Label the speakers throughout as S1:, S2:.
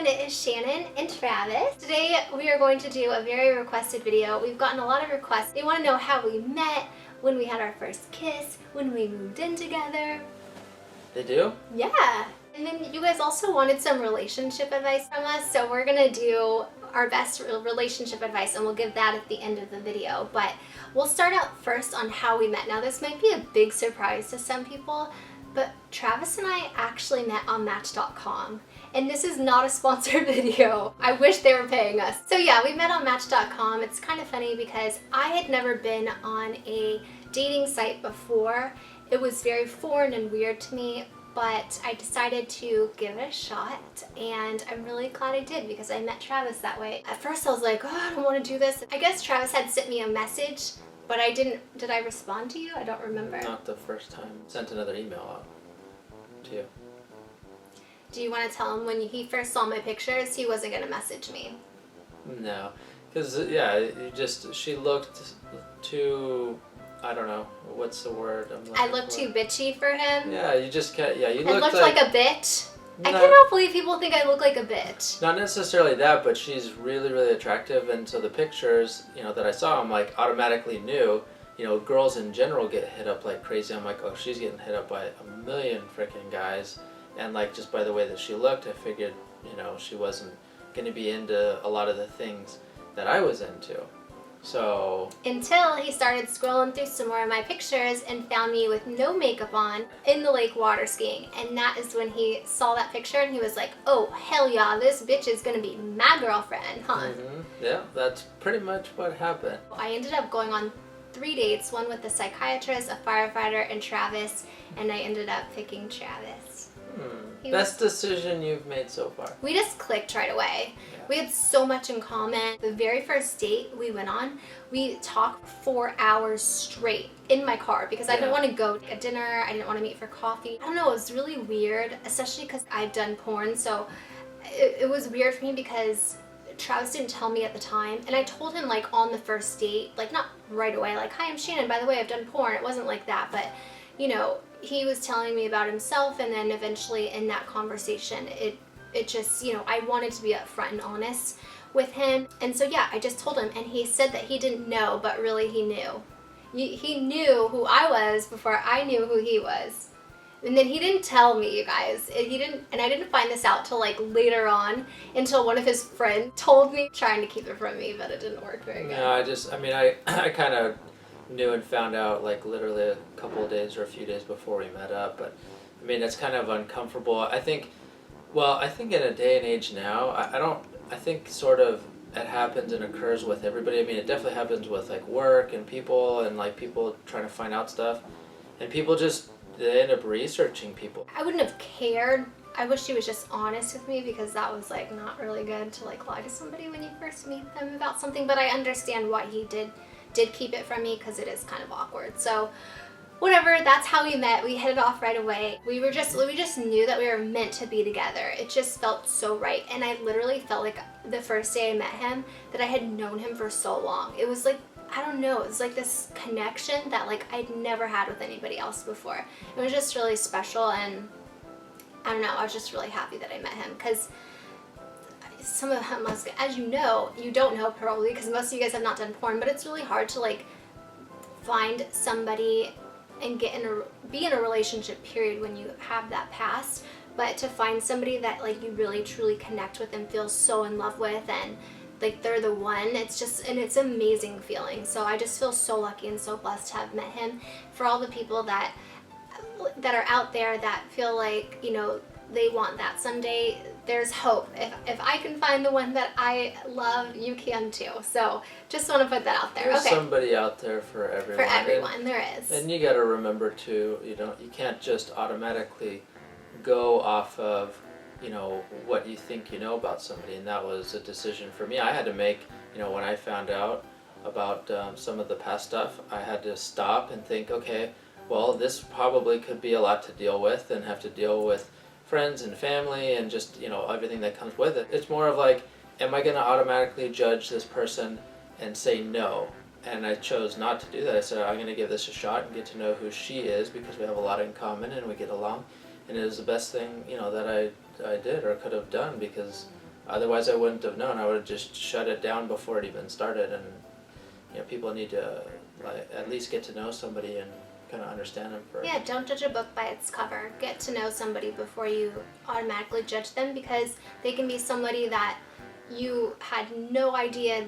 S1: it is Shannon and Travis. Today we are going to do a very requested video. We've gotten a lot of requests. They want to know how we met, when we had our first kiss, when we moved in together.
S2: They do?
S1: Yeah. And then you guys also wanted some relationship advice from us, so we're gonna do our best relationship advice and we'll give that at the end of the video. But we'll start out first on how we met. Now this might be a big surprise to some people, but Travis and I actually met on Match.com. And this is not a sponsored video. I wish they were paying us. So yeah, we met on Match.com. It's kind of funny because I had never been on a dating site before. It was very foreign and weird to me, but I decided to give it a shot, and I'm really glad I did because I met Travis that way. At first I was like, oh, I don't want to do this. I guess Travis had sent me a message, but I didn't. Did I respond to you? I don't remember.
S2: Not the first time. Sent another email out to you.
S1: Do you want to tell him when he first saw my pictures, he wasn't going to message me?
S2: No, because yeah, she looked too, I don't know, what's the word?
S1: I looked too bitchy for him?
S2: Yeah, you just can't, yeah, you
S1: looked like a bitch?
S2: No,
S1: I cannot believe people think I look like a bitch.
S2: Not necessarily that, but she's really, really attractive, and so the pictures, that I saw, I'm like, automatically knew, girls in general get hit up like crazy. I'm like, oh, she's getting hit up by a million freaking guys, and like, just by the way that she looked, I figured, she wasn't going to be into a lot of the things that I was into. So
S1: until he started scrolling through some more of my pictures and found me with no makeup on in the lake water skiing, and that is when he saw that picture and he was like, oh hell yeah, this bitch is gonna be my girlfriend, huh?
S2: Mm-hmm. Yeah, that's pretty much what happened.
S1: I ended up going on 3 dates, one with a psychiatrist, a firefighter, and Travis, and I ended up picking Travis.
S2: Best decision you've made so far.
S1: We just clicked right away. Yeah. We had so much in common. The very first date we went on, we talked 4 hours straight in my car because I didn't want to go to a dinner. I didn't want to meet for coffee. I don't know, it was really weird, especially because I've done porn, so it was weird for me because Travis didn't tell me at the time, and I told him like on the first date, like not right away, like, hi, I'm Shannon, by the way, I've done porn. It wasn't like that, but he was telling me about himself, and then eventually in that conversation, it just, I wanted to be upfront and honest with him. And so yeah, I just told him, and he said that he didn't know, but really he knew. He knew who I was before I knew who he was. And then he didn't tell me, you guys. And I didn't find this out till like later on, until one of his friends told me, trying to keep it from me, but it didn't work very good.
S2: No, I kind of knew and found out like literally a couple of days or a few days before we met up, but it's kind of uncomfortable. I think in a day and age now, I think sort of it happens and occurs with everybody. It definitely happens with like work and people, and like people trying to find out stuff, and people they end up researching people.
S1: I wouldn't have cared. I wish he was just honest with me, because that was like not really good to like lie to somebody when you first meet them about something, but I understand why he did keep it from me, because it is kind of awkward. So whatever, that's how we met. We hit it off right away. We just knew that we were meant to be together. It just felt so right, and I literally felt like the first day I met him that I had known him for so long. It was like, I don't know, it was like this connection that like I'd never had with anybody else before. It was just really special, and I don't know, I was just really happy that I met him, because some of them, as you don't know probably, because most of you guys have not done porn, but it's really hard to like find somebody and be in a relationship period when you have that past, but to find somebody that like you really truly connect with and feel so in love with, and like they're the one, it's an amazing feeling. So I just feel so lucky and so blessed to have met him. For all the people that are out there that feel like they want that someday, there's hope. If I can find the one that I love, you can too. So just want to put that out there.
S2: There's somebody out there for everyone.
S1: For everyone, there is.
S2: And you got to remember too, you can't just automatically go off of what you think you know about somebody, and that was a decision for me. I had to make, when I found out about some of the past stuff, I had to stop and think, okay, well, this probably could be a lot to deal with, and have to deal with friends and family and just everything that comes with it. It's more of like, am I going to automatically judge this person and say no? And I chose not to do that. I said, I'm going to give this a shot and get to know who she is, because we have a lot in common and we get along. And it was the best thing that I did or could have done, because Otherwise I wouldn't have known. I would have just shut it down before it even started. And people need to at least get to know somebody and kind of understand them first.
S1: Yeah, don't judge a book by its cover. Get to know somebody before you automatically judge them, because they can be somebody that you had no idea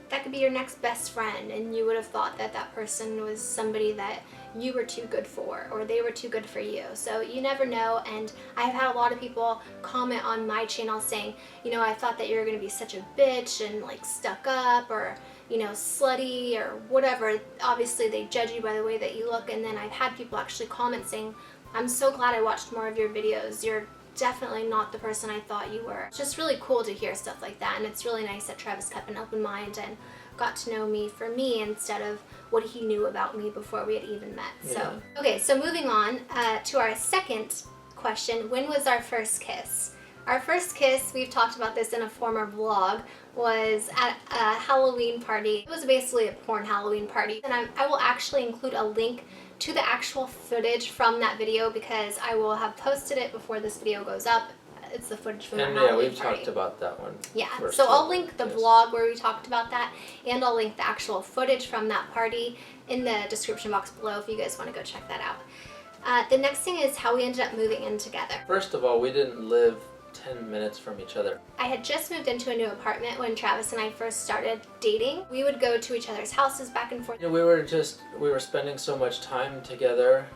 S1: that could be your next best friend, and you would have thought that that person was somebody that you were too good for, or they were too good for you. So you never know. And I've had a lot of people comment on my channel saying, I thought that you were going to be such a bitch and like stuck up, or slutty, or whatever. Obviously they judge you by the way that you look. And then I've had people actually comment saying, I'm so glad I watched more of your videos. You're definitely not the person I thought you were. It's just really cool to hear stuff like that, and it's really nice that Travis kept an open mind and got to know me for me instead of what he knew about me before we had even met.
S2: Yeah.
S1: So, okay, so moving on to our second question, when was our first kiss? Our first kiss, we've talked about this in a former vlog, was at a Halloween party. It was basically a porn Halloween party, and I will actually include a link to the actual footage from that video, because I will have posted it before this video goes up. It's the footage from the Halloween party.
S2: And we've talked about that one.
S1: Yeah,
S2: first
S1: so I'll
S2: too.
S1: link the
S2: Yes.
S1: vlog where we talked about that, and I'll link the actual footage from that party in the description box below if you guys want to go check that out. The next thing is how we ended up moving in together.
S2: First of all, we didn't live 10 minutes from each other.
S1: I had just moved into a new apartment when Travis and I first started dating. We would go to each other's houses back and forth.
S2: We were spending so much time together,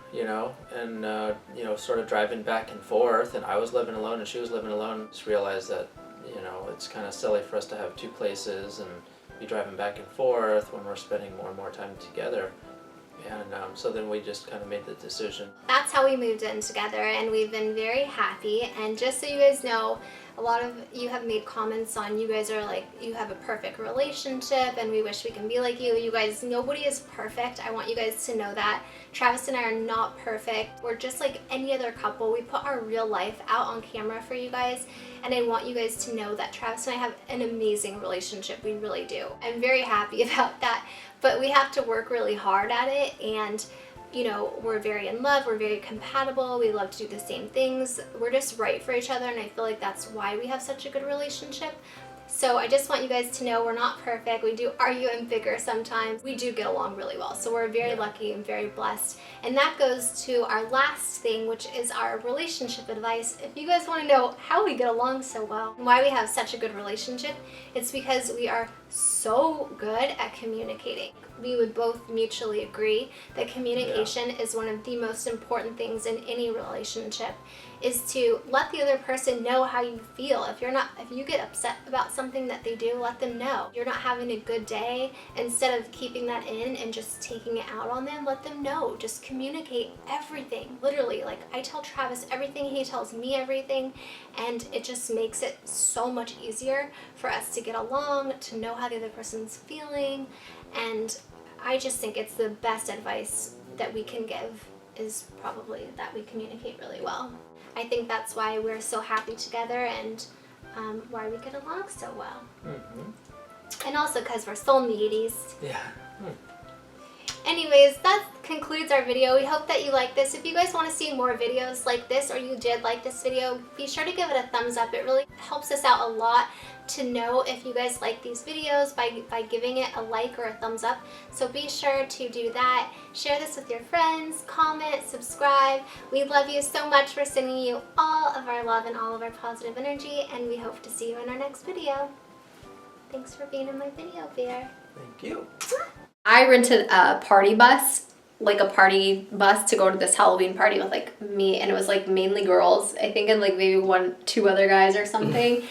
S2: and sort of driving back and forth, and I was living alone and she was living alone. Just realized that, it's kind of silly for us to have two places and be driving back and forth when we're spending more and more time together. And so then we just kind of made the decision.
S1: That's how we moved in together, and we've been very happy. And just so you guys know, a lot of you have made comments on, you guys are like, you have a perfect relationship and we wish we can be like you. You guys, nobody is perfect. I want you guys to know that. Travis and I are not perfect. We're just like any other couple. We put our real life out on camera for you guys, and I want you guys to know that Travis and I have an amazing relationship. We really do. I'm very happy about that, but we have to work really hard at it. And we're very in love, we're very compatible, we love to do the same things, we're just right for each other, and I feel like that's why we have such a good relationship. So I just want you guys to know we're not perfect. We do argue and bicker sometimes. We do get along really well. So we're very lucky and very blessed. And that goes to our last thing, which is our relationship advice. If you guys want to know how we get along so well and why we have such a good relationship, it's because we are so good at communicating. We would both mutually agree that communication is one of the most important things in any relationship, is to let the other person know how you feel. If you get upset about something that they do, let them know. You're not having a good day, instead of keeping that in and just taking it out on them, let them know. Just communicate everything. Literally, like I tell Travis everything, he tells me everything, and it just makes it so much easier for us to get along, to know how the other person's feeling. And I just think it's the best advice that we can give, is probably that we communicate really well. I think that's why we're so happy together, and why we get along so well. Mm-hmm. And also because we're soulmates.
S2: Yeah.
S1: Anyways, that concludes our video. We hope that you like this. If you guys want to see more videos like this, or you did like this video, be sure to give it a thumbs up. It really helps us out a lot to know if you guys like these videos by giving it a like or a thumbs up. So be sure to do that. Share this with your friends, comment, subscribe. We love you so much. We're sending you all of our love and all of our positive energy, and we hope to see you in our next video. Thanks for being in my video, Bear.
S2: Thank you.
S3: I rented a party bus, like a party bus, to go to this Halloween party with like me, and it was like mainly girls, I think, and like maybe two other guys or something.